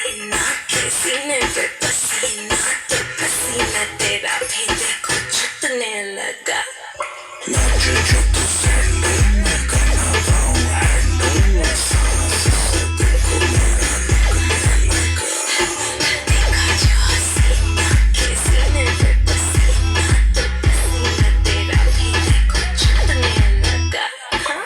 हसीना के सीने पे पसीना तो पसीना तेरा भी देखो छूटने लगा नाचे जो तू सैंडल मैं करना पाऊँ हैंडल सांस से देखो मेरा निकलने लगा देखा जो हसीना के सीने पे पसीना तो पसीना तेरा भी देखो छूटने लगा हाँ?